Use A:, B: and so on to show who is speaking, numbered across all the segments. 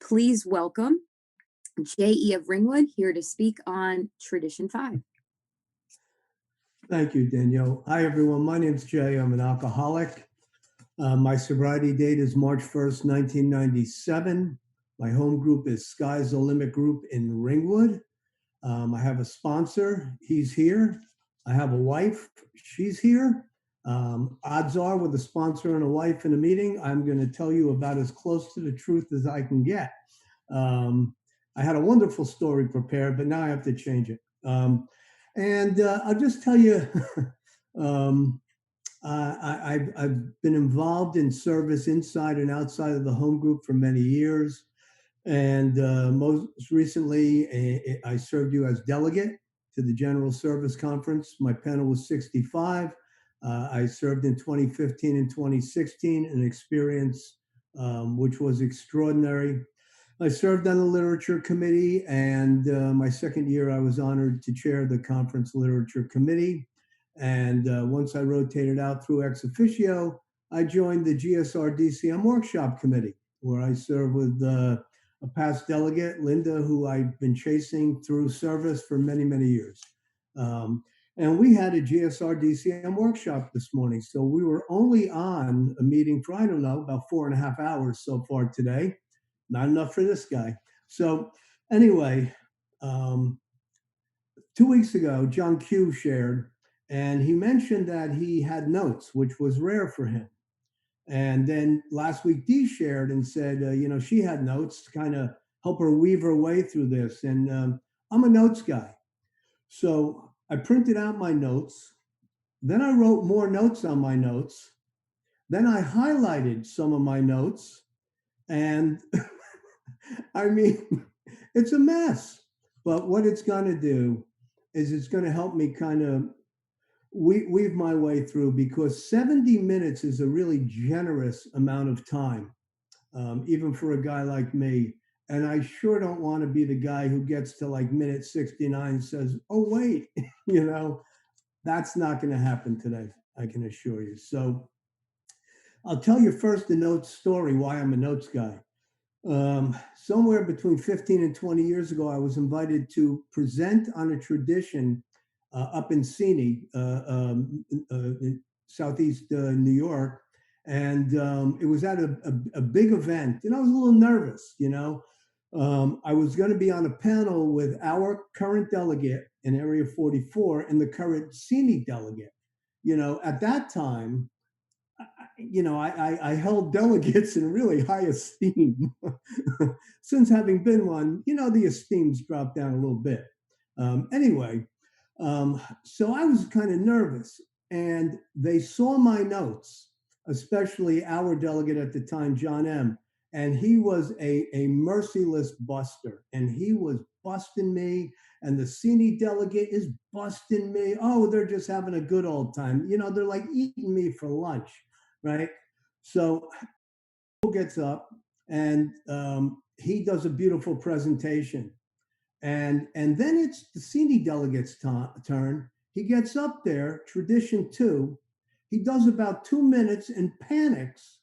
A: Please welcome J.E. of Ringwood here to speak on Tradition 5.
B: Thank you, Danielle. Hi, everyone. My name's Jay. I'm an alcoholic. My sobriety date is March 1st, 1997. My home group is Sky's the Limit Group in Ringwood. I have a sponsor. He's here. I have a wife. She's here. Odds are with a sponsor and a wife in a meeting, I'm going to tell you about as close to the truth as I can get. I had a wonderful story prepared, but now I have to change it. I'll just tell you, I've been involved in service inside and outside of the home group for many years. And most recently, I served you as delegate to the General Service Conference. My panel was 65. I served in 2015 and 2016, an experience which was extraordinary. I served on the Literature Committee, and my second year, I was honored to chair the conference Literature Committee. And once I rotated out through ex officio, I joined the GSR DCM Workshop Committee, where I serve with a past delegate, Linda, who I've been chasing through service for many, many years. And we had a GSR DCM workshop this morning. So we were only on a meeting for, I don't know, about 4.5 hours so far today. Not enough for this guy. So anyway, 2 weeks ago, John Q shared, and he mentioned that he had notes, which was rare for him. And then last week, Dee shared and said, she had notes to kind of help her weave her way through this. And I'm a notes guy. So I printed out my notes. Then I wrote more notes on my notes. Then I highlighted some of my notes. And I mean, it's a mess. But what it's going to do is it's going to help me kind of weave my way through, because 70 minutes is a really generous amount of time, even for a guy like me. And I sure don't want to be the guy who gets to like minute 69 and says, oh, wait, that's not going to happen today, I can assure you. So I'll tell you first the notes story, why I'm a notes guy. Somewhere between 15 and 20 years ago, I was invited to present on a tradition up in Seney, in Southeast New York. And it was at a big event. And I was a little nervous, I was going to be on a panel with our current delegate in Area 44 and the current Seney delegate. At that time, I held delegates in really high esteem. Since having been one, the esteem's dropped down a little bit. So I was kind of nervous, and they saw my notes, especially our delegate at the time, John M. And he was a merciless buster, and he was busting me. And the Seney delegate is busting me. Oh, they're just having a good old time. They're like eating me for lunch. Right. So he gets up and he does a beautiful presentation. And then it's the Seney delegate's turn. He gets up there, tradition 2. He does about 2 minutes and panics.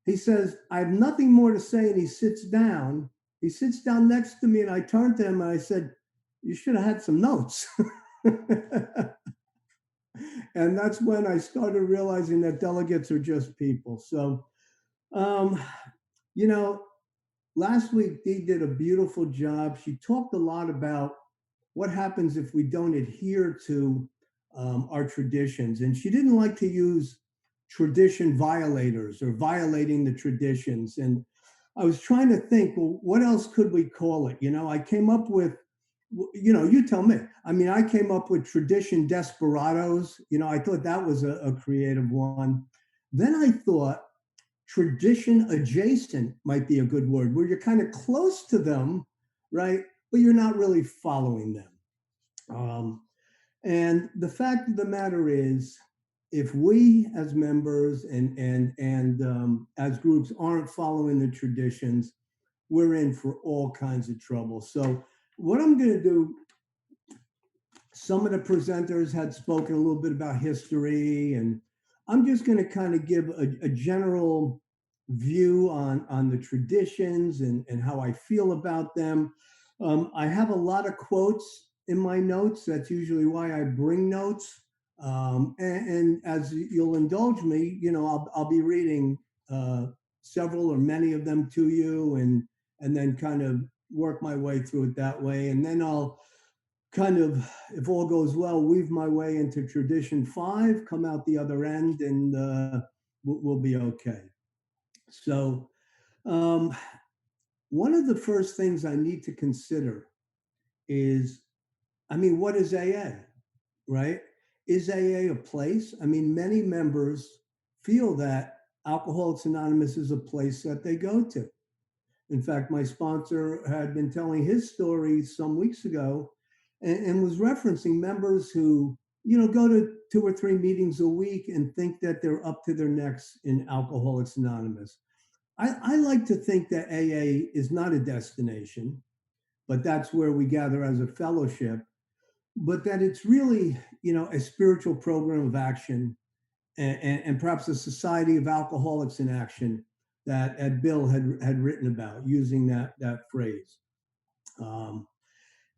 B: He says, I have nothing more to say. And he sits down. He sits down next to me, and I turned to him and I said, you should have had some notes. And that's when I started realizing that delegates are just people. So, last week, Dee did a beautiful job. She talked a lot about what happens if we don't adhere to our traditions. And she didn't like to use tradition violators or violating the traditions. And I was trying to think, well, what else could we call it? I came up with, you tell me. I mean, I came up with tradition desperados. I thought that was a creative one. Then I thought tradition adjacent might be a good word, where you're kind of close to them, right? But you're not really following them. And the fact of the matter is, if we as members and as groups aren't following the traditions, we're in for all kinds of trouble. So what I'm going to do, some of the presenters had spoken a little bit about history, and I'm just going to kind of give a general view on the traditions and how I feel about them. I have a lot of quotes in my notes. That's usually why I bring notes. And as you'll indulge me, I'll be reading uh, several or many of them to you, and then kind of work my way through it that way. And then I'll kind of, if all goes well, weave my way into tradition five, come out the other end, and we'll be okay. So, um, one of the first things I need to consider is, I mean, what is AA, right? Is AA a place? I mean, many members feel that Alcoholics Anonymous is a place that they go to. In fact, my sponsor had been telling his story some weeks ago and was referencing members who, go to 2 or 3 meetings a week and think that they're up to their necks in Alcoholics Anonymous. I like to think that AA is not a destination, but that's where we gather as a fellowship, but that it's really, a spiritual program of action and perhaps a society of alcoholics in action that Bill had written about using that phrase. Um,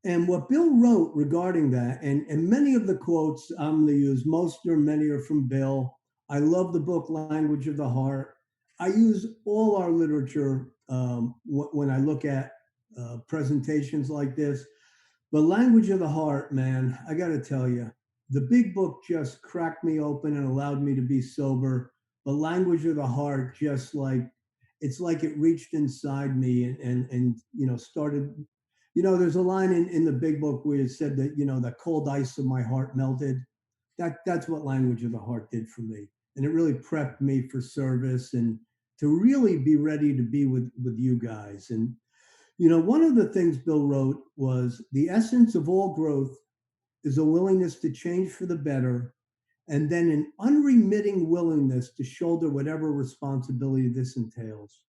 B: and what Bill wrote regarding that, and many of the quotes I'm going to use, most or many are from Bill. I love the book Language of the Heart. I use all our literature when I look at presentations like this. But Language of the Heart, man, I got to tell you, the big book just cracked me open and allowed me to be sober. But Language of the Heart, just like it's like it reached inside me and started. There's a line in the big book where it said that the cold ice of my heart melted. That's what Language of the Heart did for me, and it really prepped me for service and to really be ready to be with you guys. And one of the things Bill wrote was the essence of all growth is a willingness to change for the better, and then an unremitting willingness to shoulder whatever responsibility this entails.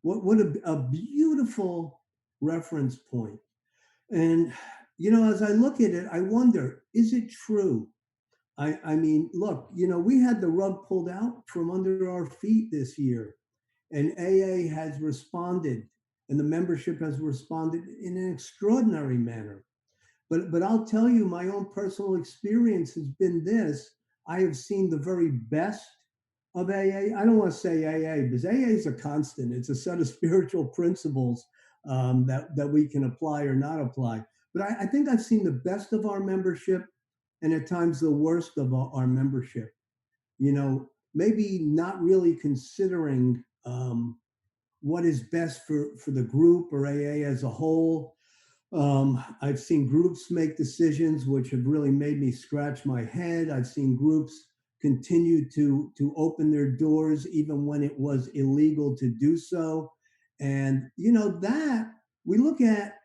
B: What a beautiful reference point. And, as I look at it, I wonder, is it true? I mean, look, we had the rug pulled out from under our feet this year, and AA has responded, and the membership has responded in an extraordinary manner. But I'll tell you, my own personal experience has been this. I have seen the very best of AA. I don't want to say AA because AA is a constant. It's a set of spiritual principles that we can apply or not apply. But I think I've seen the best of our membership and at times the worst of our membership. Maybe not really considering what is best for the group or AA as a whole. I've seen groups make decisions which have really made me scratch my head. I've seen groups continue to open their doors even when it was illegal to do so. And that we look at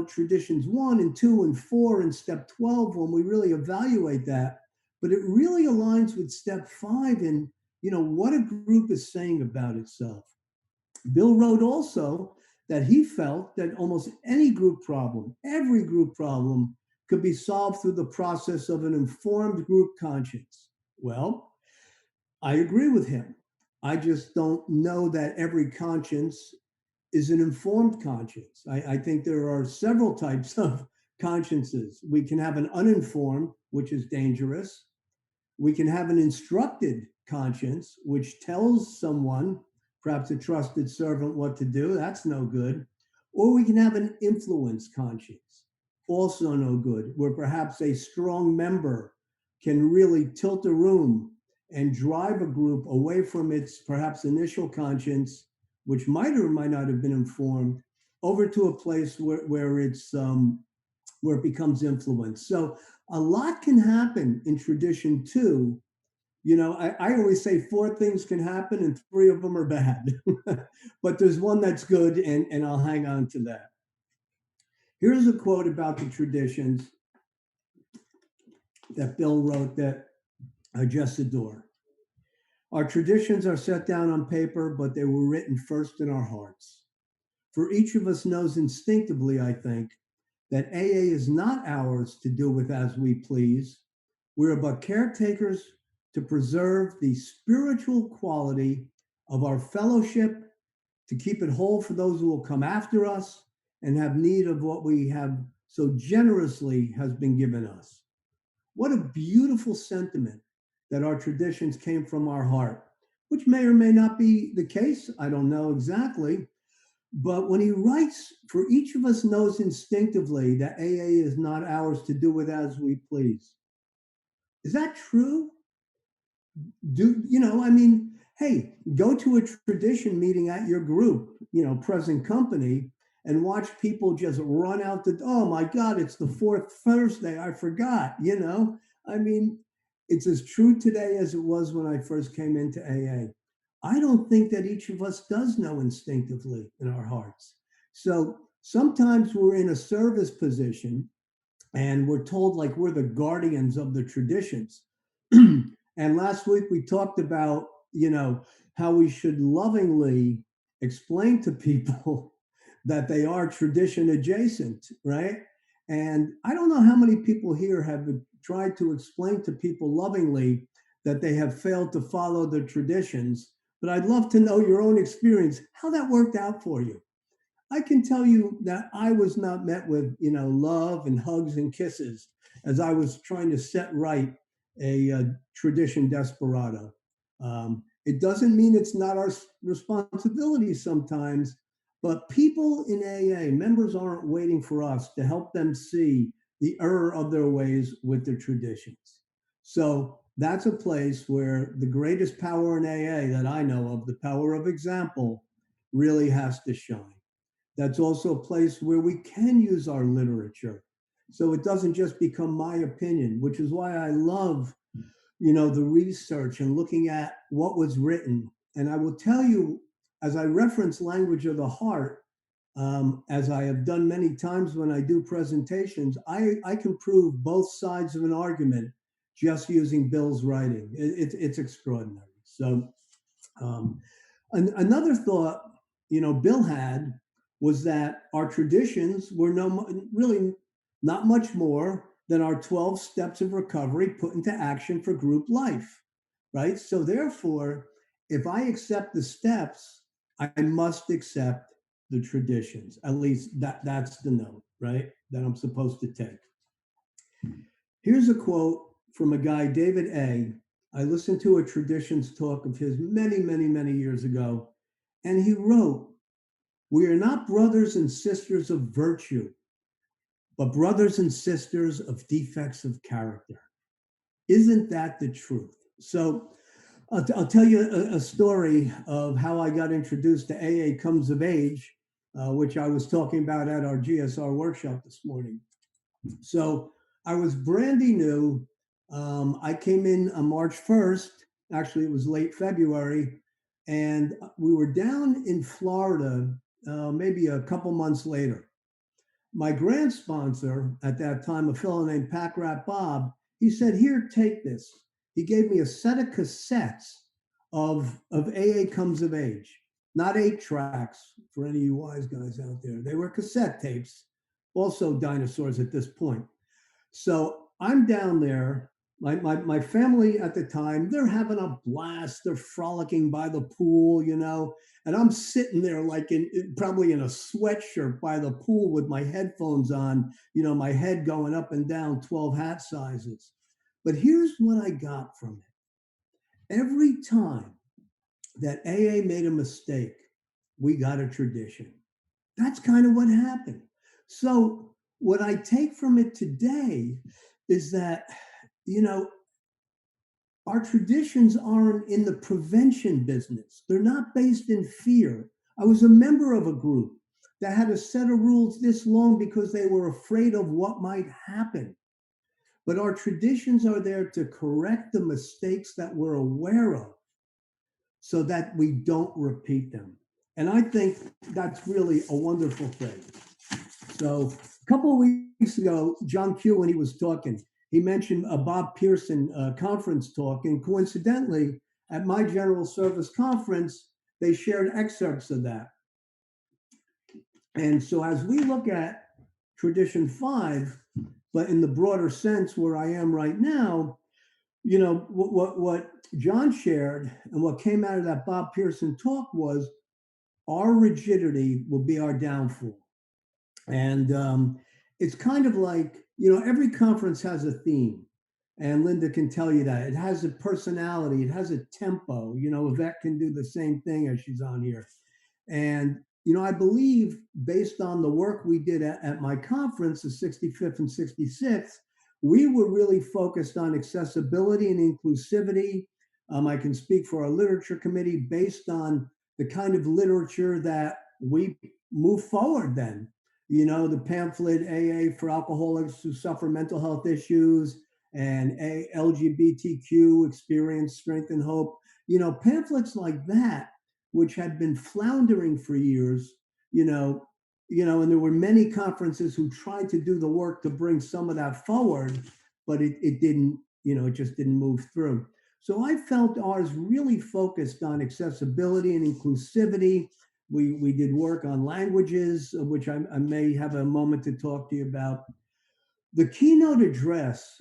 B: traditions 1 and 2 and 4 and step 12 when we really evaluate that, but it really aligns with step 5 and what a group is saying about itself. Bill wrote also that he felt that almost any group problem, every group problem, could be solved through the process of an informed group conscience. Well, I agree with him. I just don't know that every conscience is an informed conscience. I think there are several types of consciences. We can have an uninformed, which is dangerous. We can have an instructed conscience, which tells someone, perhaps a trusted servant, what to do. That's no good. Or we can have an influence conscience, also no good, where perhaps a strong member can really tilt a room and drive a group away from its perhaps initial conscience, which might or might not have been informed, over to a place where where it becomes influence. So a lot can happen in tradition too. I always say 4 things can happen and 3 of them are bad, but there's one that's good, and I'll hang on to that. Here's a quote about the traditions that Bill wrote that I just adore. Our traditions are set down on paper, but they were written first in our hearts. For each of us knows instinctively, I think, that AA is not ours to do with as we please. We are but caretakers to preserve the spiritual quality of our fellowship, to keep it whole for those who will come after us and have need of what we have so generously has been given us. What a beautiful sentiment that our traditions came from our heart, which may or may not be the case. I don't know exactly. But when he writes, for each of us knows instinctively that AA is not ours to do with as we please. Is that true? I mean, hey, go to a tradition meeting at your group, present company, and watch people just run out oh my God, it's the fourth Thursday, I forgot. I mean, it's as true today as it was when I first came into AA. I don't think that each of us does know instinctively in our hearts. So sometimes we're in a service position and we're told like we're the guardians of the traditions. And last week we talked about, how we should lovingly explain to people that they are tradition adjacent, right? And I don't know how many people here have tried to explain to people lovingly that they have failed to follow the traditions, but I'd love to know your own experience, how that worked out for you. I can tell you that I was not met with, love and hugs and kisses as I was trying to set right a tradition desperado. It doesn't mean it's not our responsibility sometimes, but people in AA, members aren't waiting for us to help them see the error of their ways with their traditions. So that's a place where the greatest power in AA that I know of, the power of example, really has to shine. That's also a place where we can use our literature. So it doesn't just become my opinion, which is why I love, the research and looking at what was written. And I will tell you, as I reference language of the heart, as I have done many times when I do presentations, I can prove both sides of an argument just using Bill's writing. It's extraordinary. So um, another thought, Bill had was that our traditions were really not much more than our 12 steps of recovery put into action for group life, right? So therefore, if I accept the steps, I must accept the traditions. At least that's the note, right? That I'm supposed to take. Here's a quote from a guy, David A. I listened to a traditions talk of his many, many, many years ago, and he wrote, "We are not brothers and sisters of virtue, but brothers and sisters of defects of character." Isn't that the truth? So I'll tell you a story of how I got introduced to AA Comes of Age, which I was talking about at our GSR workshop this morning. So I was brandy new. I came in on March 1st. Actually, it was late February. And we were down in Florida maybe a couple months later. My grant sponsor at that time, a fellow named Pack Rat Bob, he said, "Here, take this." He gave me a set of cassettes of AA Comes of Age, not 8 tracks for any of you wise guys out there. They were cassette tapes, also dinosaurs at this point. So I'm down there. My family at the time, they're having a blast. They're frolicking by the pool, and I'm sitting there like probably in a sweatshirt by the pool with my headphones on, my head going up and down 12 hat sizes. But here's what I got from it. Every time that AA made a mistake, we got a tradition. That's kind of what happened. So, what I take from it today is that, you know, our traditions aren't in the prevention business, they're not based in fear. I was a member of a group that had a set of rules this long because they were afraid of what might happen. But our traditions are there to correct the mistakes that we're aware of so that we don't repeat them. And I think that's really a wonderful thing. So a couple of weeks ago, John Q, when he was talking, he mentioned a Bob Pearson conference talk. And coincidentally, at my general service conference, they shared excerpts of that. And so as we look at tradition 5, but in the broader sense where I am right now, What John shared and what came out of that Bob Pearson talk was our rigidity will be our downfall. And it's kind of like, every conference has a theme. And Linda can tell you that. It has a personality, it has a tempo. Yvette can do the same thing as she's on here. And, I believe based on the work we did at my conference, the 65th and 66th, we were really focused on accessibility and inclusivity. I can speak for our literature committee based on the kind of literature that we move forward then. The pamphlet AA for alcoholics who suffer mental health issues and LGBTQ experience, strength, and hope. Pamphlets like that which had been floundering for years, you know, and there were many conferences who tried to do the work to bring some of that forward, but it didn't, it just didn't move through. So I felt ours really focused on accessibility and inclusivity. We did work on languages, which I may have a moment to talk to you about. The keynote address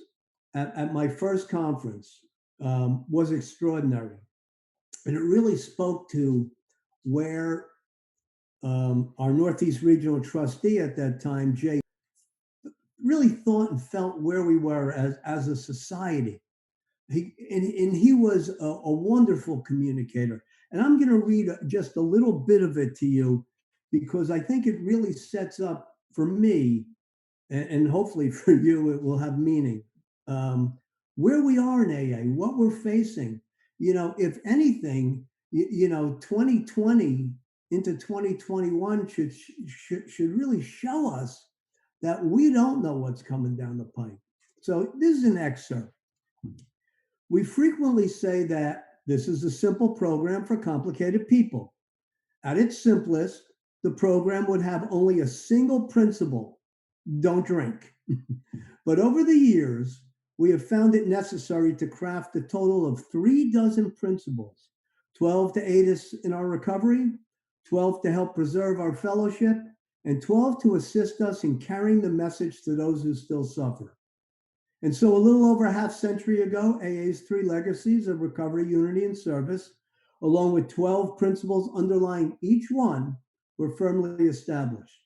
B: at my first conference was extraordinary. And it really spoke to where our Northeast Regional Trustee at that time, Jay, really thought and felt where we were as a society. And he was a wonderful communicator. And I'm going to read just a little bit of it to you because I think it really sets up for me and hopefully for you, it will have meaning. Um, where we are in AA, what we're facing. If anything, 2020 into 2021 should really show us that we don't know what's coming down the pike. So this is an excerpt. We frequently say that this is a simple program for complicated people. At its simplest, the program would have only a single principle: don't drink. But over the years, we have found it necessary to craft a total of 36 principles: 12 to aid us in our recovery, 12 to help preserve our fellowship, and 12 to assist us in carrying the message to those who still suffer. And so, a little over a half century ago, AA's three legacies of recovery, unity, and service, along with 12 principles underlying each one, were firmly established.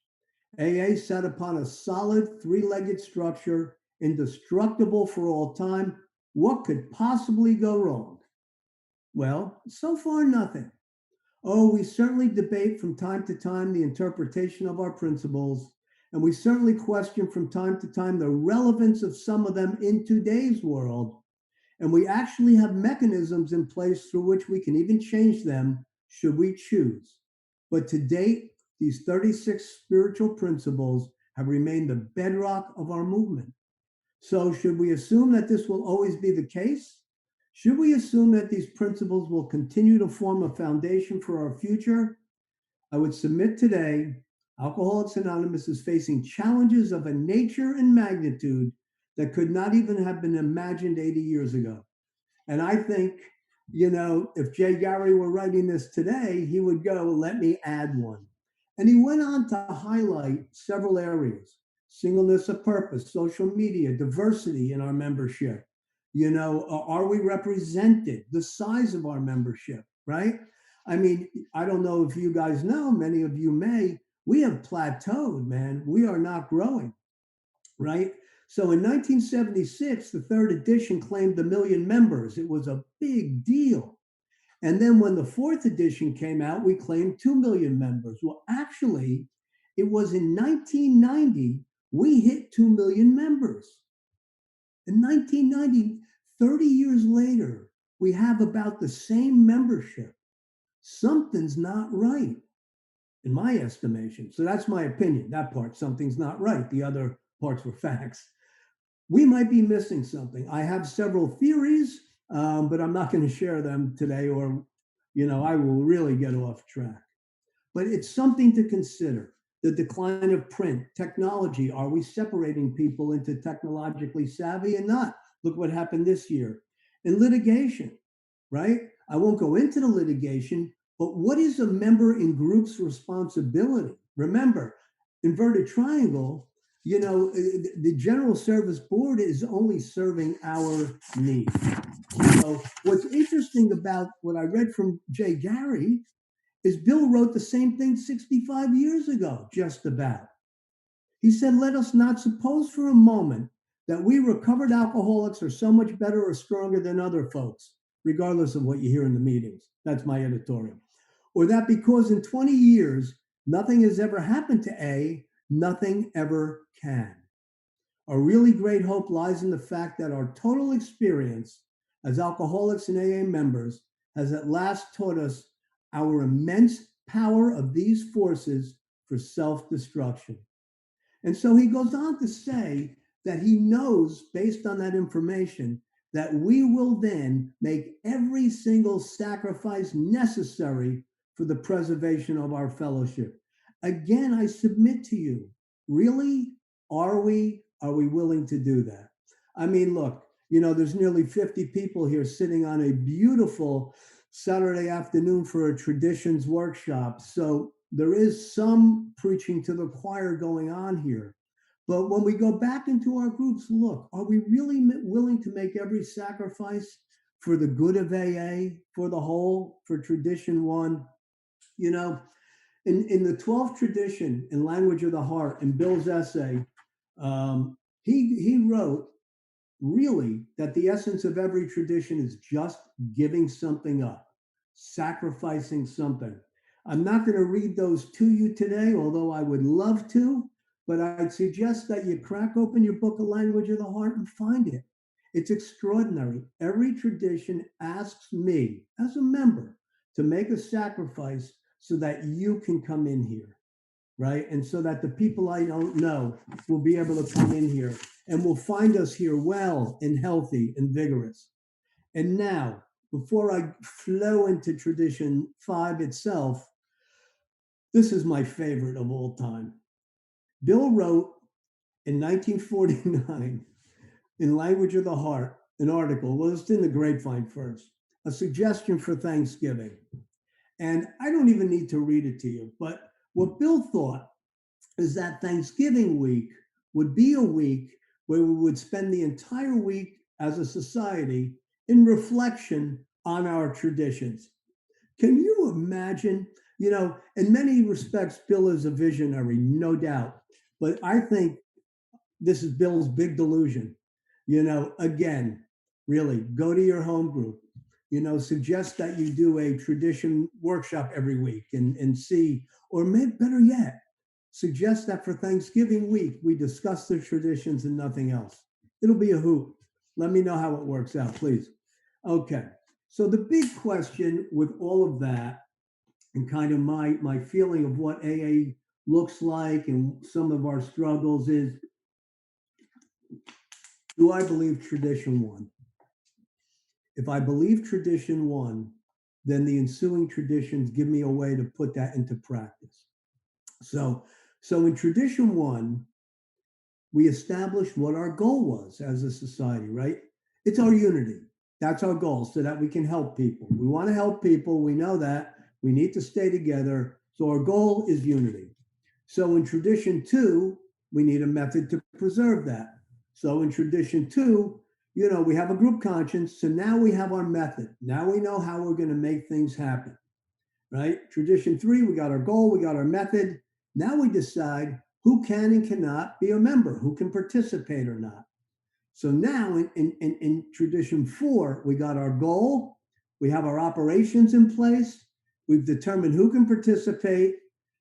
B: AA sat upon a solid three-legged structure, indestructible for all time. What could possibly go wrong? Well, so far, nothing. Oh, we certainly debate from time to time the interpretation of our principles, and we certainly question from time to time the relevance of some of them in today's world. And we actually have mechanisms in place through which we can even change them should we choose. But to date, these 36 spiritual principles have remained the bedrock of our movement. So, should we assume that this will always be the case? Should we assume that these principles will continue to form a foundation for our future? I would submit today Alcoholics Anonymous is facing challenges of a nature and magnitude that could not even have been imagined 80 years ago. And I think, if Jay Gary were writing this today, he would go, let me add one. And he went on to highlight several areas: singleness of purpose, social media, diversity in our membership. Are we represented? The size of our membership, right? I mean, I don't know if you guys know, many of you may, we have plateaued, man. We are not growing, right? So in 1976, the third edition claimed 1 million members. It was a big deal. And then when the fourth edition came out, we claimed 2 million members. Well, actually, it was in 1990 we hit 2 million members. In 1990, 30 years later, we have about the same membership. Something's not right, in my estimation. So that's my opinion. That part, something's not right. The other parts were facts. We might be missing something. I have several theories, but I'm not going to share them today, or, I will really get off track. But it's something to consider. The decline of print, technology. Are we separating people into technologically savvy and not? Look what happened this year. And litigation, right? I won't go into the litigation, but what is a member in group's responsibility? Remember, inverted triangle, The General Service Board is only serving our needs. So, what's interesting about what I read from Jay Gary is Bill wrote the same thing 65 years ago, just about. He said, let us not suppose for a moment that we recovered alcoholics are so much better or stronger than other folks, regardless of what you hear in the meetings. That's my editorial. Or that because in 20 years, nothing has ever happened to A, nothing ever can. A really great hope lies in the fact that our total experience as alcoholics and AA members has at last taught us our immense power of these forces for self destruction. And so he goes on to say that he knows, based on that information, that we will then make every single sacrifice necessary for the preservation of our fellowship. Again, I submit to you, really, are we? Are we willing to do that? I mean, look, there's nearly 50 people here sitting on a beautiful Saturday afternoon for a traditions workshop. So there is some preaching to the choir going on here. But when we go back into our groups, look, are we really willing to make every sacrifice for the good of AA, for the whole, for tradition one? You know, in the 12th tradition, in Language of the Heart, in Bill's essay, he wrote really that the essence of every tradition is just giving something up, sacrificing something. I'm not going to read those to you today, although I would love to, but I'd suggest that you crack open your book of Language of the Heart and find it. It's extraordinary. Every tradition asks me, as a member, to make a sacrifice so that you can come in here, right? And so that the people I don't know will be able to come in here and will find us here well and healthy and vigorous. And now, before I flow into tradition five itself, this is my favorite of all time. Bill wrote in 1949 in Language of the Heart an article, well, it's in the grapevine first, a suggestion for Thanksgiving. And I don't even need to read it to you, but what Bill thought is that Thanksgiving week would be a week where we would spend the entire week as a society in reflection on our traditions. Can you imagine? In many respects, Bill is a visionary, no doubt. But I think this is Bill's big delusion. Again, really, go to your home group. Suggest that you do a tradition workshop every week and see, or maybe better yet, suggest that for Thanksgiving week, we discuss the traditions and nothing else. It'll be a hoot. Let me know how it works out, please. Okay. So the big question with all of that and kind of my feeling of what AA looks like and some of our struggles is, do I believe tradition one? If I believe tradition one, then the ensuing traditions give me a way to put that into practice. So in tradition one, we established what our goal was as a society, right? It's our unity. That's our goal so that we can help people. We want to help people. We know that. We need to stay together. So our goal is unity. So in tradition two, we need a method to preserve that. So in tradition two, we have a group conscience. So now we have our method. Now we know how we're going to make things happen, right? Tradition three, we got our goal, we got our method. Now we decide who can and cannot be a member, who can participate or not. So now in tradition four, we got our goal, we have our operations in place, we've determined who can participate,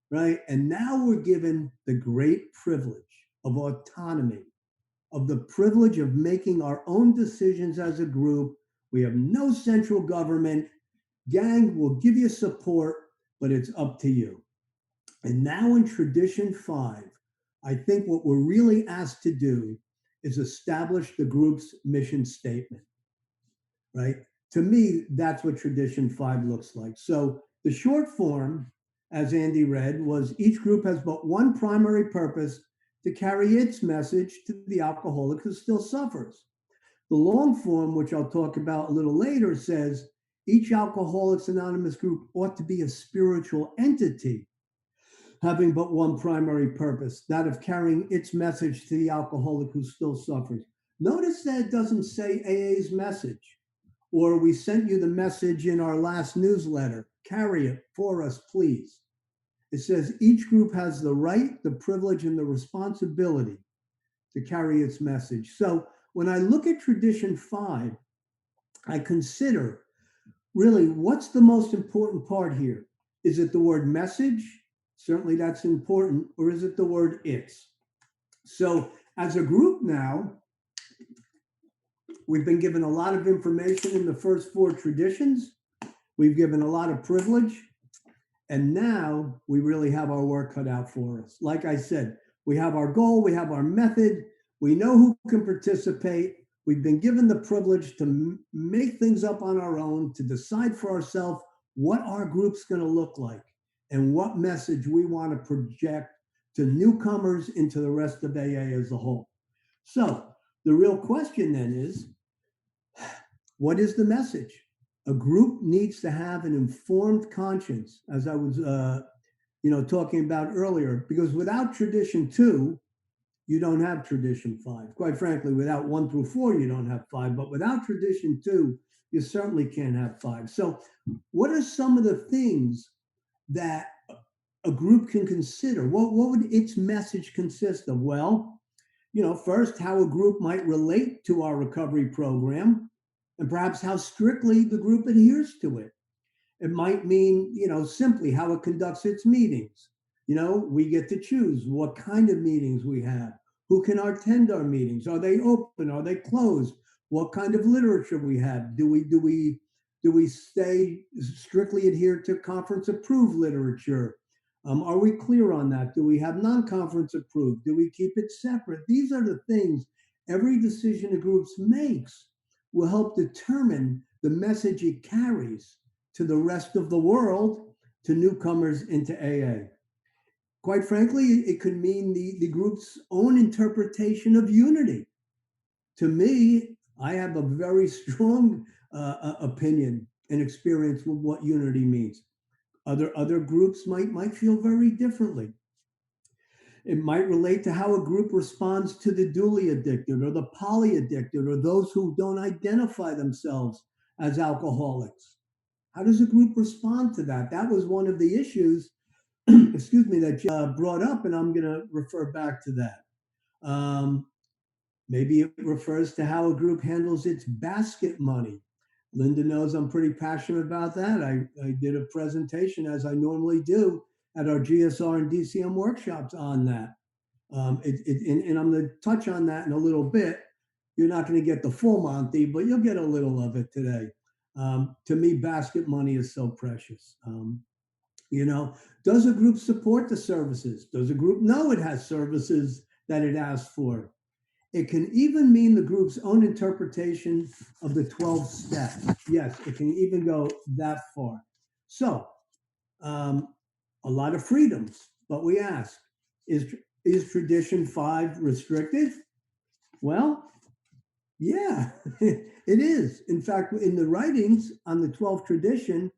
B: right? And now we're given the great privilege of autonomy, of the privilege of making our own decisions as a group. We have no central government. Gang will give you support, but it's up to you. And now in tradition five, I think what we're really asked to do is establish the group's mission statement, right? To me, that's what tradition five looks like. So the short form, as Andy read, was each group has but one primary purpose to carry its message to the alcoholic who still suffers. The long form, which I'll talk about a little later, says each Alcoholics Anonymous group ought to be a spiritual entity having but one primary purpose, that of carrying its message to the alcoholic who still suffers. Notice that it doesn't say AA's message, or we sent you the message in our last newsletter. Carry it for us, please. It says each group has the right, the privilege, and the responsibility to carry its message. So when I look at tradition five, I consider really what's the most important part here? Is it the word message? Certainly that's important. Or is it the word it's? So as a group now, we've been given a lot of information in the first four traditions. We've given a lot of privilege. And now we really have our work cut out for us. Like I said, we have our goal, we have our method, we know who can participate. We've been given the privilege to make things up on our own, to decide for ourselves what our group's going to look like and what message we want to project to newcomers into the rest of AA as a whole. So the real question then is, what is the message? A group needs to have an informed conscience, as I was, talking about earlier, because without tradition two, you don't have tradition five. Quite frankly, without one through four, you don't have five. But without tradition two, you certainly can't have five. So, what are some of the things that a group can consider? What would its message consist of? Well, first, how a group might relate to our recovery program, and perhaps how strictly the group adheres to it. It might mean, simply how it conducts its meetings. We get to choose what kind of meetings we have. Who can attend our meetings? Are they open? Are they closed? What kind of literature we have? Do we stay strictly adhere to conference approved literature? Are we clear on that? Do we have non-conference approved? Do we keep it separate? These are the things every decision a group makes will help determine the message it carries to the rest of the world, to newcomers into AA. Quite frankly, it could mean the group's own interpretation of unity. To me, I have a very strong opinion and experience with what unity means. Other groups might feel very differently. It might relate to how a group responds to the dually addicted or the poly addicted or those who don't identify themselves as alcoholics. How does a group respond to that? That was one of the issues, excuse me, that brought up, and I'm going to refer back to that. Um, Maybe it refers to how a group handles its basket money. Linda knows I'm pretty passionate about that. I did a presentation, as I normally do, at our GSR and DCM workshops on that. And I'm going to touch on that in a little bit. You're not going to get the full Monty, but you'll get a little of it today. To me, basket money is so precious. Does a group support the services? Does a group know it has services that it asks for? It can even mean the group's own interpretation of the 12 steps. Yes, it can even go that far. So, um, a lot of freedoms, but we ask, is tradition five restricted? Well, yeah, it is. In fact, in the writings on the 12th tradition,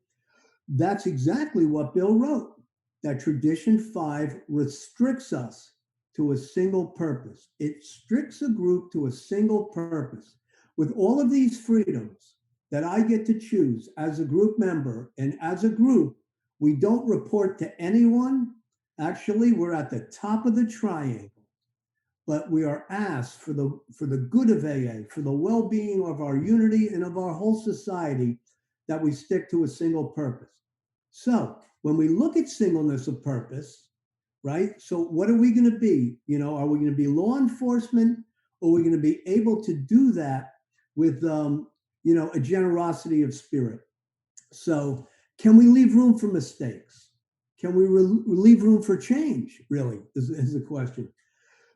B: that's exactly what Bill wrote, that tradition five restricts us to a single purpose. It restricts a group to a single purpose. With all of these freedoms that I get to choose as a group member and as a group, we don't report to anyone. Actually, we're at the top of the triangle, but we are asked for the good of AA, for the well-being of our unity and of our whole society, that we stick to a single purpose. So when we look at singleness of purpose, right? So what are we going to be? Are we going to be law enforcement, or are we going to be able to do that with, a generosity of spirit? So can we leave room for mistakes? Can we leave room for change? Really, is the question.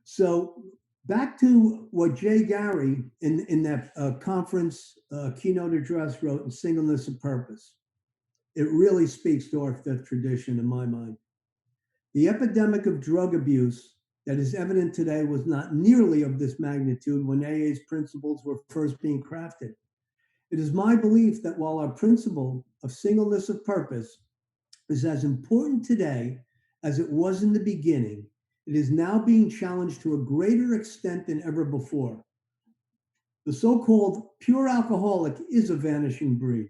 B: So back to what Jay Gary in that conference keynote address wrote in Singleness of Purpose. It really speaks to our fifth tradition in my mind. The epidemic of drug abuse that is evident today was not nearly of this magnitude when AA's principles were first being crafted. It is my belief that while our principle of singleness of purpose is as important today as it was in the beginning, it is now being challenged to a greater extent than ever before. The so called pure alcoholic is a vanishing breed.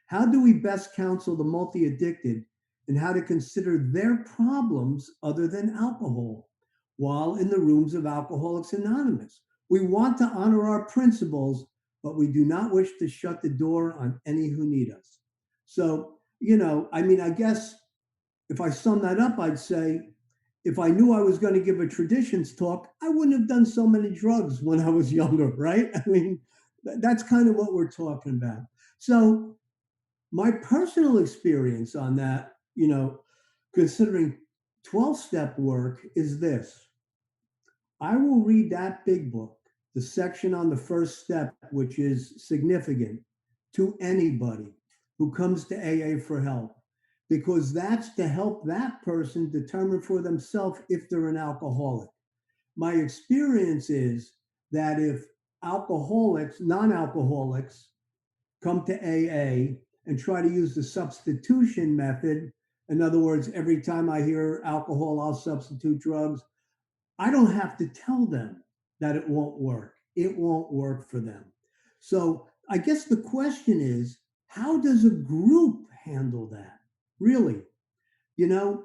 B: How do we best counsel the multi addicted and how to consider their problems other than alcohol while in the rooms of Alcoholics Anonymous? We want to honor our principles, but we do not wish to shut the door on any who need us. So, I mean, I guess if I sum that up, I'd say if I knew I was going to give a traditions talk, I wouldn't have done so many drugs when I was younger, right? I mean, that's kind of what we're talking about. So, my personal experience on that, considering 12 step work is this: I will read that big book, the section on the first step, which is significant, to anybody who comes to AA for help, because that's to help that person determine for themselves if they're an alcoholic. My experience is that if non alcoholics, come to AA and try to use the substitution method. In other words, every time I hear alcohol, I'll substitute drugs. I don't have to tell them that it won't work. It won't work for them. So I guess the question is, how does a group handle that? Really? You know,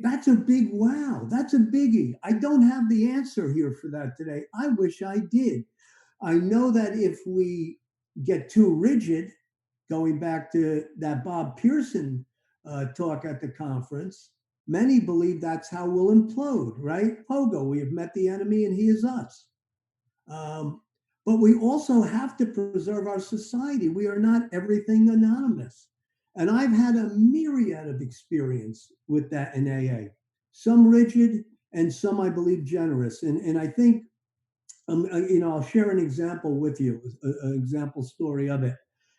B: that's a big wow. That's a biggie. I don't have the answer here for that today. I wish I did. I know that if we get too rigid, going back to that Bob Pearson talk at the conference, many believe that's how we'll implode, right? Pogo, we have met the enemy and he is us. Um, but we also have to preserve our society. We are not everything anonymous. And I've had a myriad of experience with that in AA, some rigid and some, I believe, generous. And I think, I'll share an example with you, an example story of it.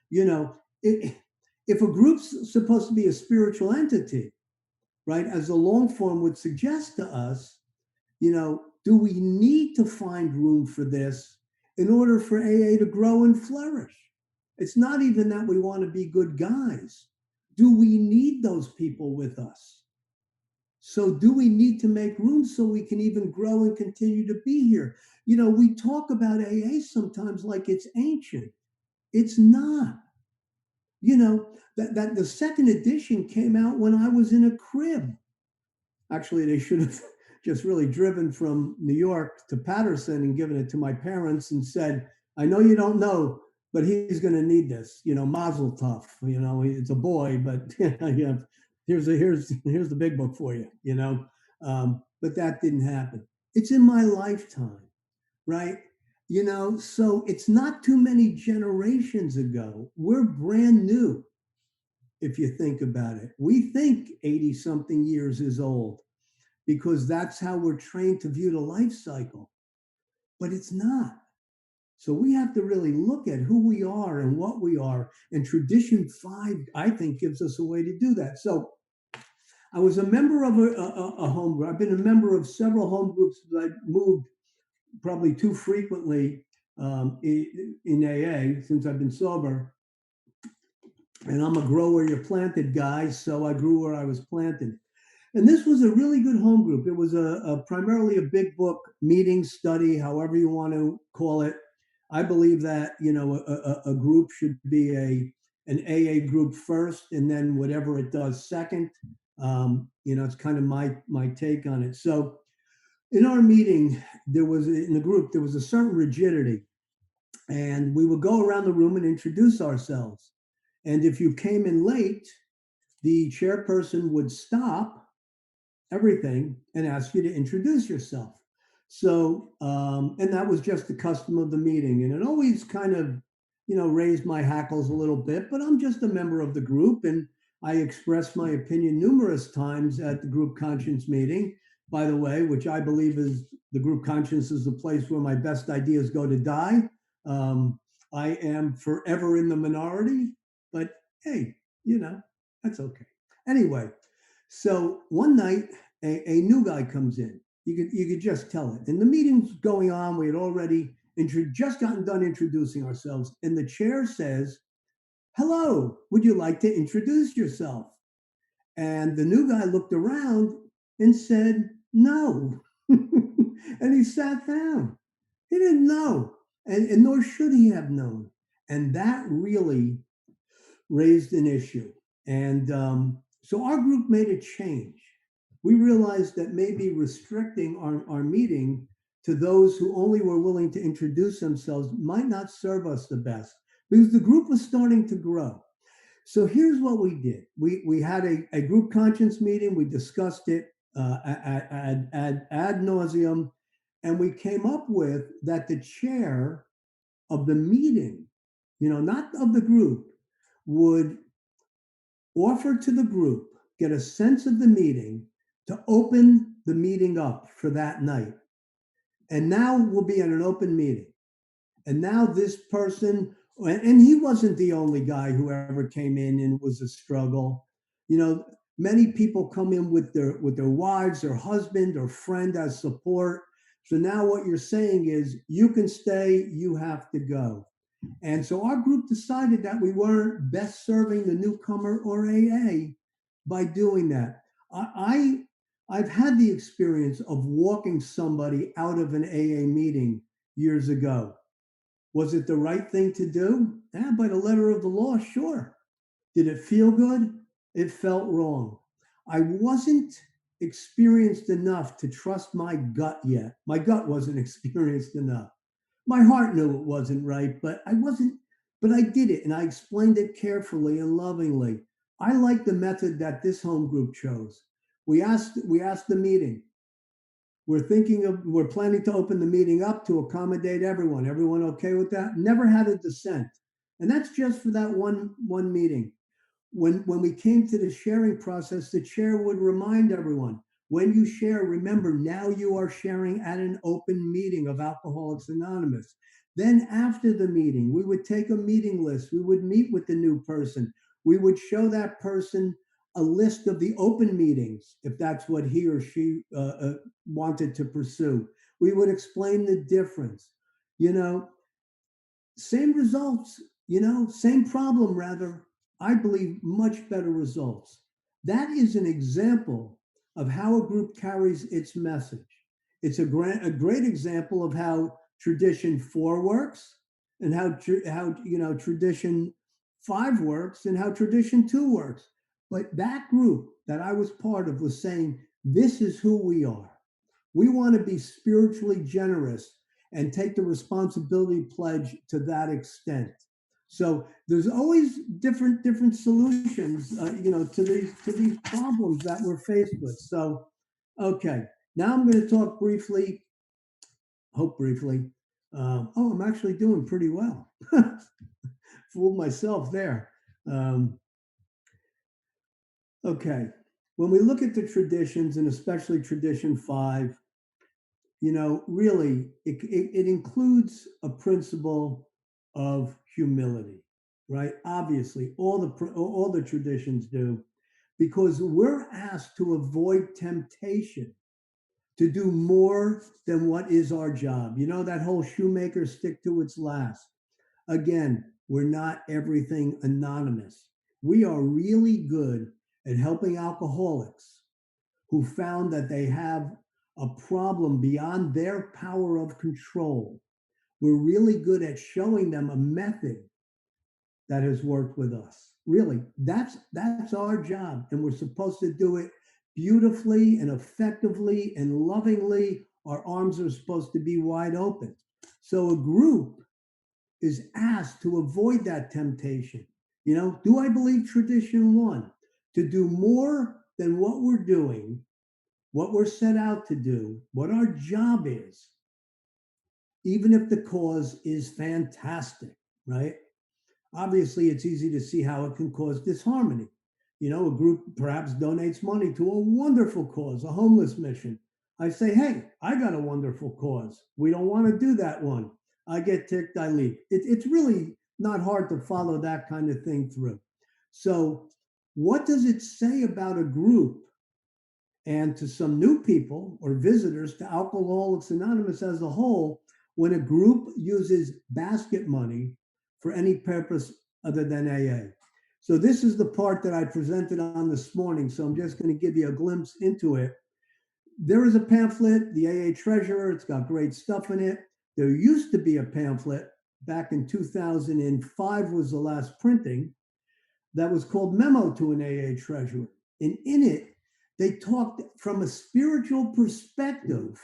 B: You know, it, if a group's supposed to be a spiritual entity, right, as the long form would suggest to us, do we need to find room for this in order for AA to grow and flourish? It's not even that we want to be good guys. Do we need those people with us? So, do we need to make room so we can even grow and continue to be here? We talk about AA sometimes like it's ancient. It's not. That the second edition came out when I was in a crib. Actually, they should have just really driven from New York to Patterson and given it to my parents and said, I know you don't know, but he's going to need this, mazel tov, it's a boy, but yeah, here's the big book for you. But that didn't happen. It's in my lifetime, right? So it's not too many generations ago. We're brand new if you think about it. We think 80 something years is old because that's how we're trained to view the life cycle, but it's not. So we have to really look at who we are and what we are. And Tradition 5, I think, gives us a way to do that. So I was a member of a home group. I've been a member of several home groups that I've moved probably too frequently in AA since I've been sober. And I'm a grow where you're planted guy, so I grew where I was planted. And this was a really good home group. It was primarily a big book meeting study, however you want to call it. I believe that a group should be an AA group first, and then whatever it does second. It's kind of my take on it. So in our meeting, in the group there was a certain rigidity, and we would go around the room and introduce ourselves. And if you came in late, the chairperson would stop everything and ask you to introduce yourself. So, and that was just the custom of the meeting. And it always kind of, raised my hackles a little bit, but I'm just a member of the group. And I expressed my opinion numerous times at the group conscience meeting, by the way, which I believe is the group conscience is the place where my best ideas go to die. I am forever in the minority, but hey, that's okay. Anyway, so one night, a new guy comes in. You could just tell it. And the meeting's going on. We had already just gotten done introducing ourselves. And the chair says, hello, would you like to introduce yourself? And the new guy looked around and said no. And he sat down. He didn't know, and nor should he have known. And that really raised an issue. And so our group made a change. We realized that maybe restricting our meeting to those who only were willing to introduce themselves might not serve us the best because the group was starting to grow. So here's what we did. We had a group conscience meeting. We discussed it ad nauseum, and we came up with that the chair of the meeting, not of the group, would offer to the group, get a sense of the meeting, to open the meeting up for that night. And now we'll be in an open meeting. And now this person, and he wasn't the only guy who ever came in and it was a struggle. Many people come in with their wives, their husband, or friend as support. So now what you're saying is you can stay, you have to go. And so our group decided that we weren't best serving the newcomer or AA by doing that. I've had the experience of walking somebody out of an AA meeting years ago. Was it the right thing to do? Yeah, by the letter of the law, sure. Did it feel good? It felt wrong. I wasn't experienced enough to trust my gut yet. My gut wasn't experienced enough. My heart knew it wasn't right, but I did it and I explained it carefully and lovingly. I like the method that this home group chose. We asked the meeting. We're planning to open the meeting up to accommodate everyone. Everyone okay with that? Never had a dissent. And that's just for that one meeting. When we came to the sharing process, the chair would remind everyone, when you share, remember now you are sharing at an open meeting of Alcoholics Anonymous. Then after the meeting, we would take a meeting list. We would meet with the new person. We would show that person a list of the open meetings, if that's what he or she wanted to pursue. We would explain the difference. You know, same results, same problem, rather. I believe much better results. That is an example of how a group carries its message. It's a great example of how tradition 4 works and how tradition 5 works and how tradition 2 works. But that group that I was part of was saying, this is who we are. We want to be spiritually generous and take the responsibility pledge to that extent. So there's always different solutions, to these problems that we're faced with. So, okay, now I'm going to talk briefly. Hope briefly. I'm actually doing pretty well. Fooled myself there. Um, okay, when we look at the traditions, and especially tradition 5, really, it includes a principle of humility, right? Obviously, all the traditions do, because we're asked to avoid temptation to do more than what is our job. That whole shoemaker stick to its last. Again, we're not everything anonymous. We are really good at helping alcoholics who found that they have a problem beyond their power of control. We're really good at showing them a method that has worked with us. Really, that's our job, and we're supposed to do it beautifully and effectively and lovingly. Our arms are supposed to be wide open. So a group is asked to avoid that temptation. Do I believe tradition 1 to do more than what we're doing, what we're set out to do, what our job is, even if the cause is fantastic, right? Obviously, it's easy to see how it can cause disharmony. A group perhaps donates money to a wonderful cause, a homeless mission. I say, hey, I got a wonderful cause. We don't want to do that one. I get ticked, I leave. It's really not hard to follow that kind of thing through. So, what does it say about a group and to some new people or visitors to Alcoholics Anonymous as a whole when a group uses basket money for any purpose other than AA? So this is the part that I presented on this morning. So I'm just going to give you a glimpse into it. There is a pamphlet, the AA Treasurer. It's got great stuff in it. There used to be a pamphlet back in 2005 was the last printing that was called Memo to an AA Treasurer. And in it, they talked from a spiritual perspective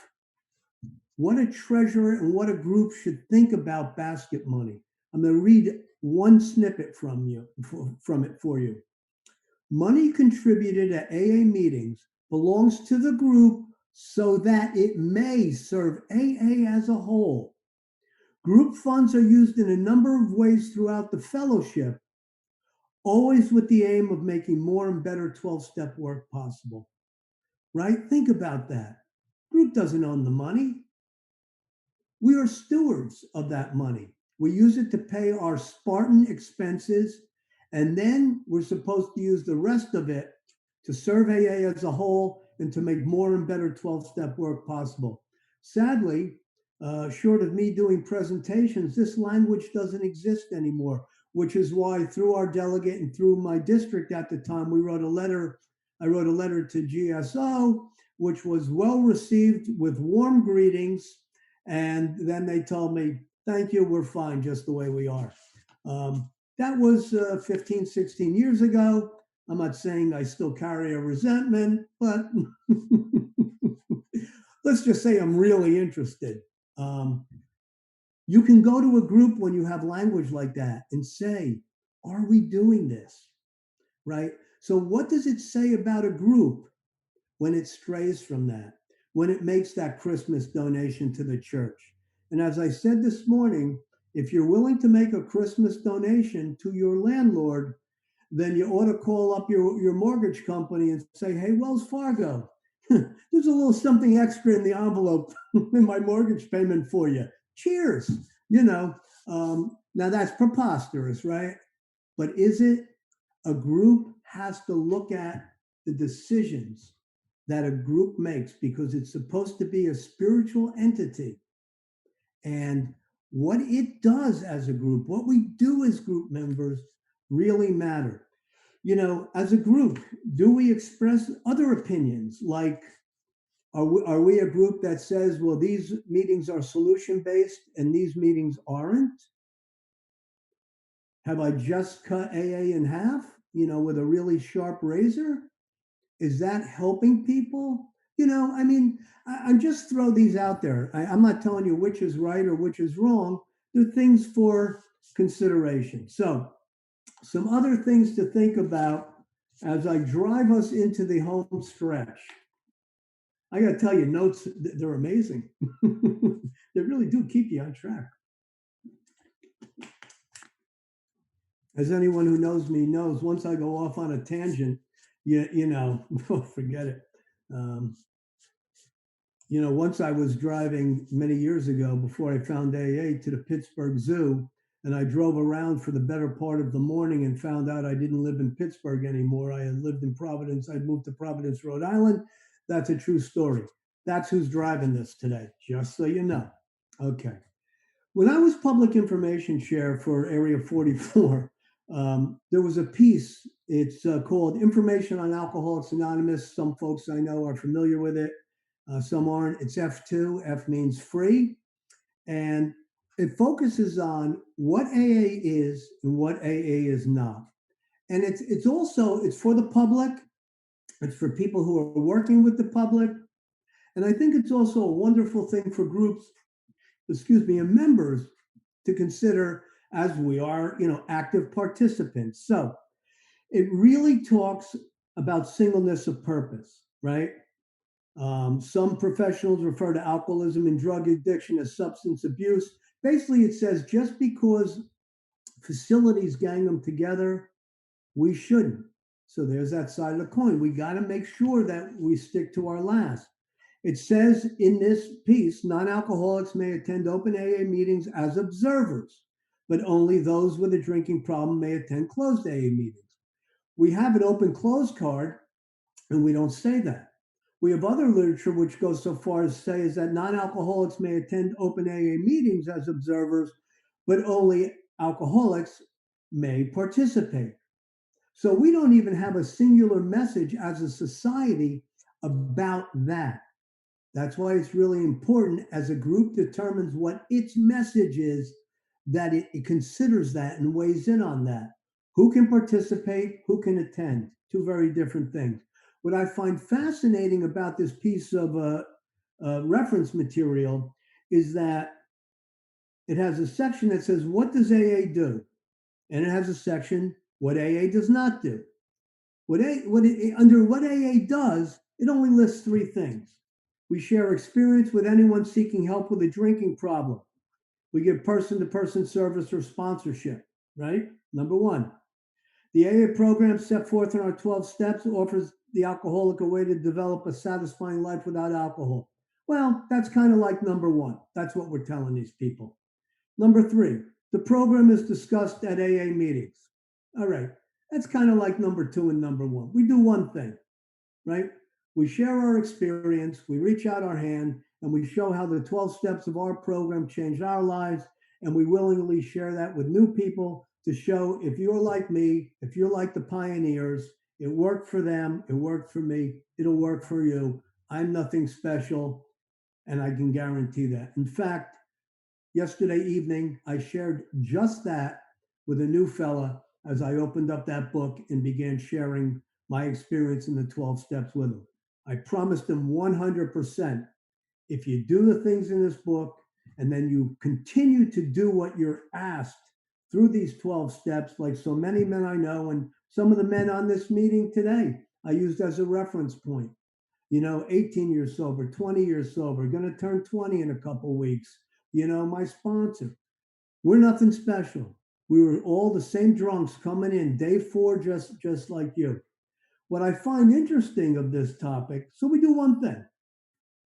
B: what a treasurer and what a group should think about basket money. I'm going to read one snippet from it for you. Money contributed at AA meetings belongs to the group so that it may serve AA as a whole. Group funds are used in a number of ways throughout the fellowship, always with the aim of making more and better 12-step work possible. Right? Think about that. Group doesn't own the money. We are stewards of that money. We use it to pay our Spartan expenses, and then we're supposed to use the rest of it to serve AA as a whole and to make more and better 12-step work possible. Sadly, short of me doing presentations, this language doesn't exist anymore, which is why through our delegate and through my district at the time, we wrote a letter. I wrote a letter to GSO, which was well received with warm greetings. And then they told me, thank you, we're fine just the way we are. That was 15, 16 years ago. I'm not saying I still carry a resentment, but let's just say I'm really interested. You can go to a group when you have language like that and say, are we doing this? Right? So, what does it say about a group when it strays from that, when it makes that Christmas donation to the church? And as I said this morning, if you're willing to make a Christmas donation to your landlord, then you ought to call up your mortgage company and say, hey, Wells Fargo, there's a little something extra in the envelope in my mortgage payment for you. Cheers. You know, now that's preposterous, right? But is it? A group has to look at the decisions that a group makes because it's supposed to be a spiritual entity. And what it does as a group, what we do as group members really matter. You know, as a group, do we express other opinions? Like, are we a group that says, well, these meetings are solution based and these meetings aren't? Have I just cut AA in half, with a really sharp razor? Is that helping people? I mean, I just throw these out there. I'm not telling you which is right or which is wrong. They're things for consideration. So, some other things to think about as I drive us into the home stretch. I got to tell you, notes, they're amazing. They really do keep you on track. As anyone who knows me knows, once I go off on a tangent, forget it. Once I was driving many years ago before I found AA to the Pittsburgh Zoo, and I drove around for the better part of the morning and found out I didn't live in Pittsburgh anymore. I had lived in Providence. I'd moved to Providence, Rhode Island. That's a true story. That's who's driving this today, just so you know. Okay. When I was public information chair for Area 44, there was a piece. It's called Information on Alcoholics Anonymous. Some folks I know are familiar with it. Some aren't. It's F2. F means free. And it focuses on what AA is and what AA is not. And it's also, it's for the public. It's for people who are working with the public. And I think it's also a wonderful thing for groups, and members to consider as we are, active participants. So it really talks about singleness of purpose, right? Some professionals refer to alcoholism and drug addiction as substance abuse. Basically, it says just because facilities gang them together, we shouldn't. So there's that side of the coin. We got to make sure that we stick to our last. It says in this piece, non-alcoholics may attend open AA meetings as observers, but only those with a drinking problem may attend closed AA meetings. We have an open closed card, and we don't say that. We have other literature which goes so far as to say is that non-alcoholics may attend open AA meetings as observers, but only alcoholics may participate. So we don't even have a singular message as a society about that. That's why it's really important as a group determines what its message is, that it considers that and weighs in on that. Who can participate? Who can attend? Two very different things. What I find fascinating about this piece of reference material is that it has a section that says, "What does AA do?" And it has a section, "What AA does not do." Under what AA does, it only lists three things. We share experience with anyone seeking help with a drinking problem. We give person to person service or sponsorship, right? Number one. The AA program set forth in our 12 steps offers the alcoholic a way to develop a satisfying life without alcohol. Well, that's kind of like number one. That's what we're telling these people. Number three, the program is discussed at AA meetings. All right, that's kind of like number two and number one. We do one thing, right? We share our experience, we reach out our hand, and we show how the 12 steps of our program changed our lives. And we willingly share that with new people to show if you're like me, if you're like the pioneers, it worked for them, it worked for me, it'll work for you. I'm nothing special, and I can guarantee that. In fact, yesterday evening, I shared just that with a new fella as I opened up that book and began sharing my experience in the 12 steps with him. I promised him 100%, if you do the things in this book and then you continue to do what you're asked through these 12 steps, like so many men I know, and some of the men on this meeting today, I used as a reference point. 18 years sober, 20 years sober, going to turn 20 in a couple weeks. My sponsor. We're nothing special. We were all the same drunks coming in day four, just like you. What I find interesting of this topic, so we do one thing.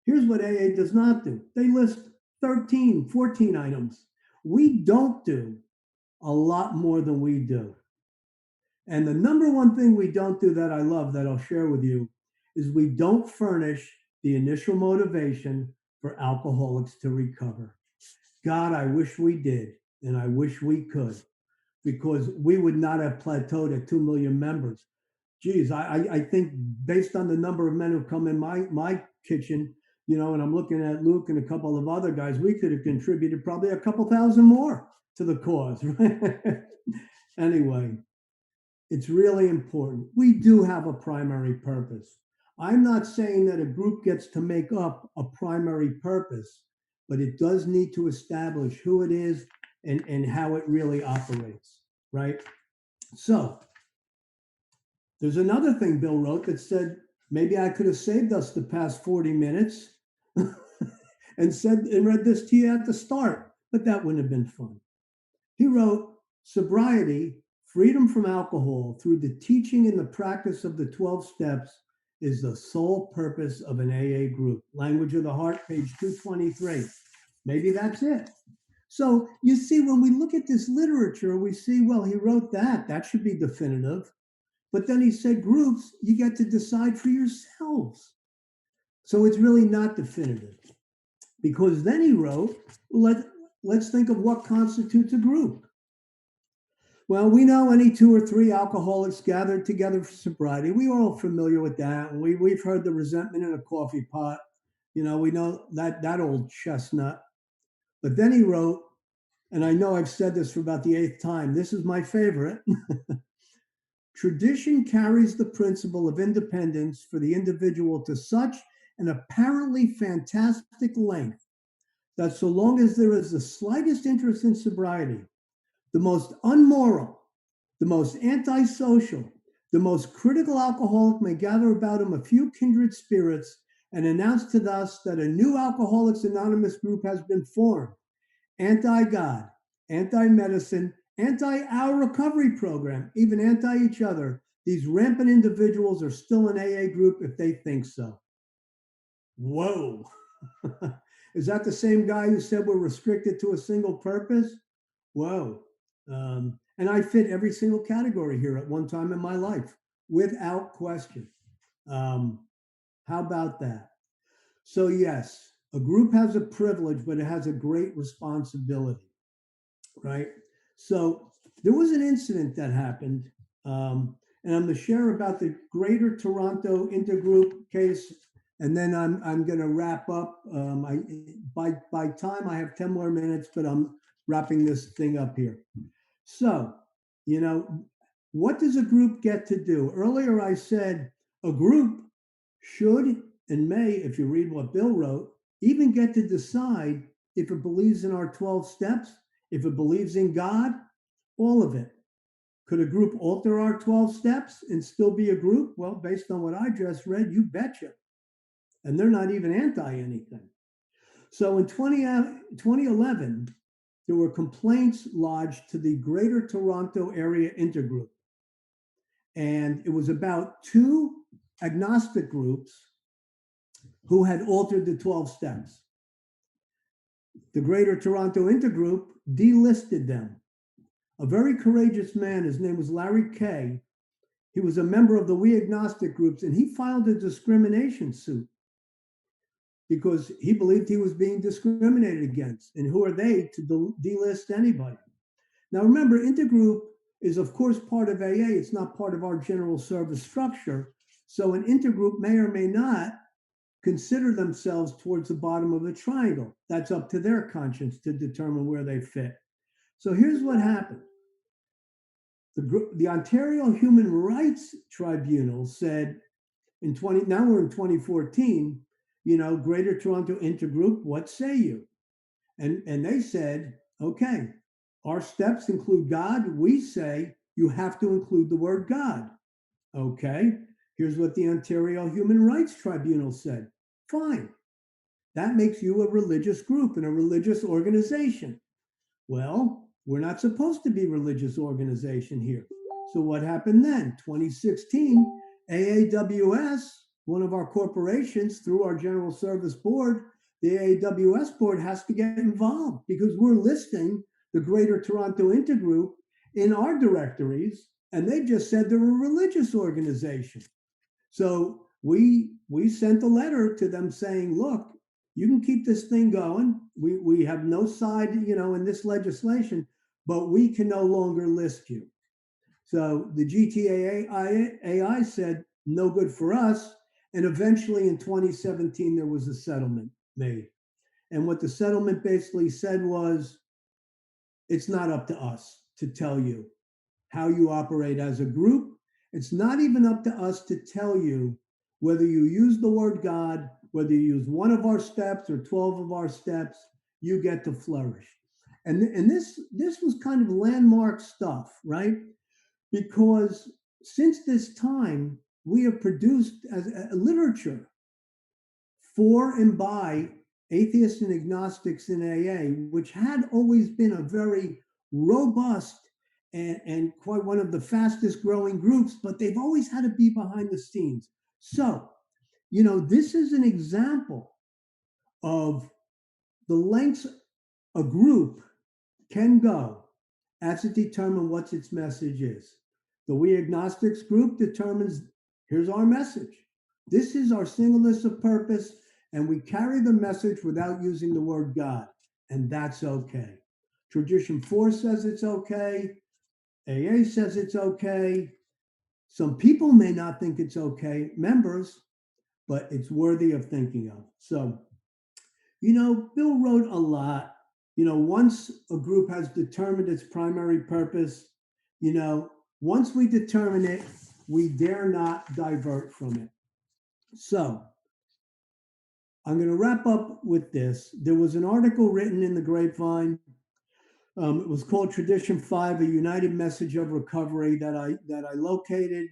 B: Here's what AA does not do. They list 13, 14 items. We don't do a lot more than we do. And the number one thing we don't do that I love that I'll share with you is we don't furnish the initial motivation for alcoholics to recover. God, I wish we did, and I wish we could, because we would not have plateaued at 2 million members. Geez, I think based on the number of men who come in my kitchen, and I'm looking at Luke and a couple of other guys, we could have contributed probably a couple thousand more to the cause, right? Anyway, it's really important. We do have a primary purpose. I'm not saying that a group gets to make up a primary purpose, but it does need to establish who it is and how it really operates, right? So there's another thing Bill wrote that said maybe I could have saved us the past 40 minutes and read this to you at the start, but that wouldn't have been fun. He wrote, sobriety, freedom from alcohol through the teaching and the practice of the 12 steps is the sole purpose of an AA group. Language of the Heart, page 223. Maybe that's it. So you see, when we look at this literature, we see, well, he wrote that. That should be definitive. But then he said, groups, you get to decide for yourselves. So it's really not definitive. Because then he wrote, let's think of what constitutes a group. Well, we know any two or three alcoholics gathered together for sobriety. We're all familiar with that. And we've heard the resentment in a coffee pot. We know that old chestnut. But then he wrote, and I know I've said this for about the eighth time, this is my favorite. Tradition carries the principle of independence for the individual to such an apparently fantastic length that so long as there is the slightest interest in sobriety, the most unmoral, the most antisocial, the most critical alcoholic may gather about him a few kindred spirits and announce to us that a new Alcoholics Anonymous group has been formed. Anti-God, anti-medicine, anti-our recovery program, even anti-each other. These rampant individuals are still an AA group if they think so. Whoa. Is that the same guy who said we're restricted to a single purpose? Whoa. And I fit every single category here at one time in my life, without question. How about that? So, yes, a group has a privilege, but it has a great responsibility, right? So, there was an incident that happened, and I'm going to share about the Greater Toronto Intergroup case and then I'm going to wrap up. By time I have 10 more minutes, but I'm wrapping this thing up here. So, you know, what does a group get to do? Earlier, I said a group should and may, if you read what Bill wrote, even get to decide if it believes in our 12 steps, if it believes in God, all of it. Could a group alter our 12 steps and still be a group? Well, based on what I just read, you betcha. And they're not even anti anything. So in 2011, there were complaints lodged to the Greater Toronto Area Intergroup. And it was about two agnostic groups who had altered the 12 steps. The Greater Toronto Intergroup delisted them. A very courageous man, his name was Larry Kay. He was a member of the We Agnostic groups, and he filed a discrimination suit because he believed he was being discriminated against. And who are they to delist anybody? Now, remember, Intergroup is, of course, part of AA. It's not part of our general service structure. So an intergroup may or may not consider themselves towards the bottom of the triangle. That's up to their conscience to determine where they fit. So here's what happened. The Ontario Human Rights Tribunal said now we're in 2014, Greater Toronto Intergroup, what say you? And they said, okay, our steps include God. We say you have to include the word God. Okay, here's what the Ontario Human Rights Tribunal said. Fine. That makes you a religious group and a religious organization. Well, we're not supposed to be a religious organization here. So what happened then? 2016, AAWS, one of our corporations, through our General Service Board, the AAWS board has to get involved because we're listing the Greater Toronto Intergroup in our directories, and they just said they're a religious organization. So we sent a letter to them saying, look, you can keep this thing going. We have no side, in this legislation, but we can no longer list you. So the GTAI said, no good for us. And eventually in 2017, there was a settlement made. And what the settlement basically said was, it's not up to us to tell you how you operate as a group. It's not even up to us to tell you whether you use the word God, whether you use one of our steps or 12 of our steps, you get to flourish. And this was kind of landmark stuff, right? Because since this time, we have produced as a literature for and by atheists and agnostics in AA, which had always been a very robust and quite one of the fastest growing groups, but they've always had to be behind the scenes. So, this is an example of the lengths a group can go as it determines what its message is. The We Agnostics group determines, here's our message. This is our singleness of purpose, and we carry the message without using the word God, and that's okay. Tradition 4 says it's okay. AA says it's okay. Some people may not think it's okay, members, but it's worthy of thinking of. So, Bill wrote a lot. Once a group has determined its primary purpose, once we determine it, we dare not divert from it. So, I'm going to wrap up with this. There was an article written in the Grapevine. It was called Tradition 5, a United Message of Recovery that I located.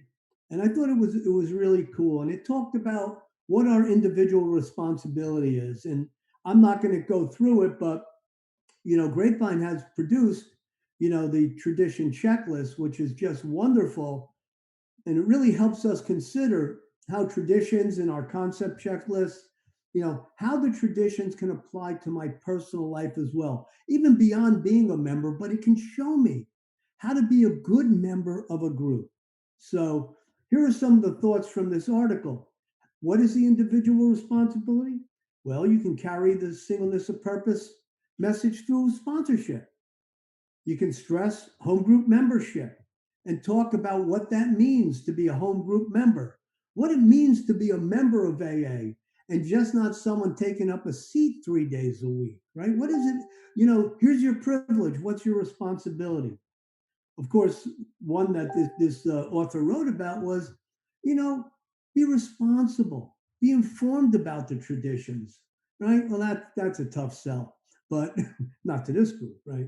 B: And I thought it was really cool. And it talked about what our individual responsibility is. And I'm not going to go through it, but Grapevine has produced, the tradition checklist, which is just wonderful. And it really helps us consider how traditions in our concept checklist, how the traditions can apply to my personal life as well, even beyond being a member, but it can show me how to be a good member of a group. So here are some of the thoughts from this article. What is the individual responsibility? Well, you can carry the singleness of purpose message through sponsorship. You can stress home group membership and talk about what that means to be a home group member, what it means to be a member of AA, and just not someone taking up a seat 3 days a week, right? What is it? Here's your privilege. What's your responsibility? Of course, one that this author wrote about was, you know, be responsible, be informed about the traditions, right? Well, that's a tough sell, but not to this group, right?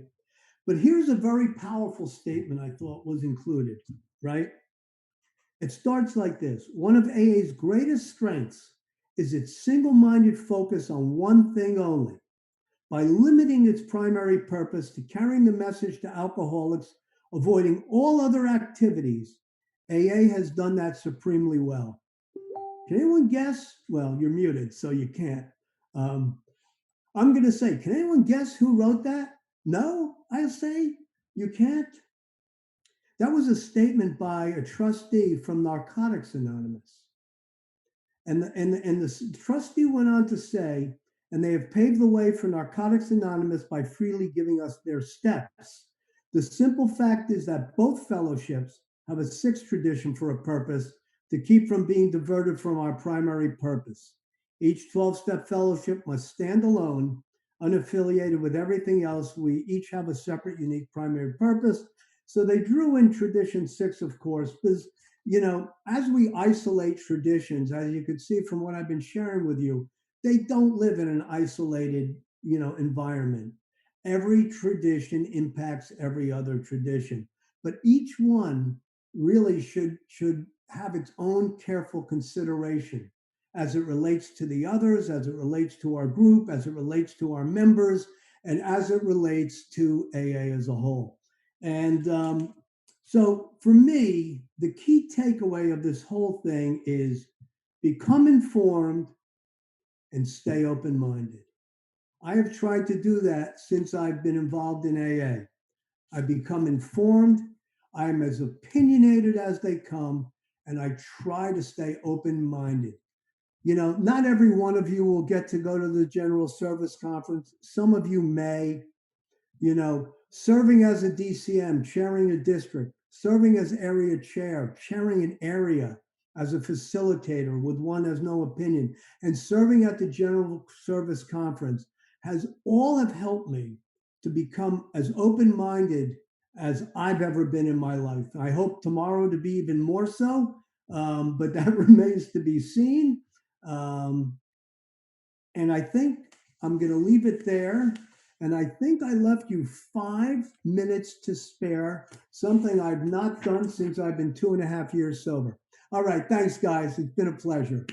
B: But here's a very powerful statement I thought was included, right? It starts like this: one of AA's greatest strengths is its single minded focus on one thing only. By limiting its primary purpose to carrying the message to alcoholics, avoiding all other activities, AA has done that supremely well. Can anyone guess? Well, you're muted, so you can't. Um, I'm going to say, can anyone guess who wrote that? No? I'll say, you can't. That was a statement by a trustee from Narcotics Anonymous. And the trustee went on to say, and they have paved the way for Narcotics Anonymous by freely giving us their steps. The simple fact is that both fellowships have a sixth tradition for a purpose: to keep from being diverted from our primary purpose. Each 12-step fellowship must stand alone, unaffiliated with everything else. We each have a separate, unique primary purpose. So they drew in tradition six, of course, because as we isolate traditions, as you can see from what I've been sharing with you, they don't live in an isolated, environment. Every tradition impacts every other tradition, but each one really should have its own careful consideration as it relates to the others, as it relates to our group, as it relates to our members, and as it relates to AA as a whole. And so for me, the key takeaway of this whole thing is become informed and stay open minded. I have tried to do that since I've been involved in AA. I've become informed, I'm as opinionated as they come, and I try to stay open minded. Not every one of you will get to go to the General Service Conference. Some of you may, serving as a DCM, chairing a district, serving as area chair, chairing an area as a facilitator with one has no opinion, and serving at the General Service Conference all have helped me to become as open-minded as I've ever been in my life. I hope tomorrow to be even more so, but that remains to be seen. Um, and I think I'm going to leave it there. And I think I left you 5 minutes to spare, something I've not done since I've been 2.5 years sober. All right. Thanks, guys. It's been a pleasure.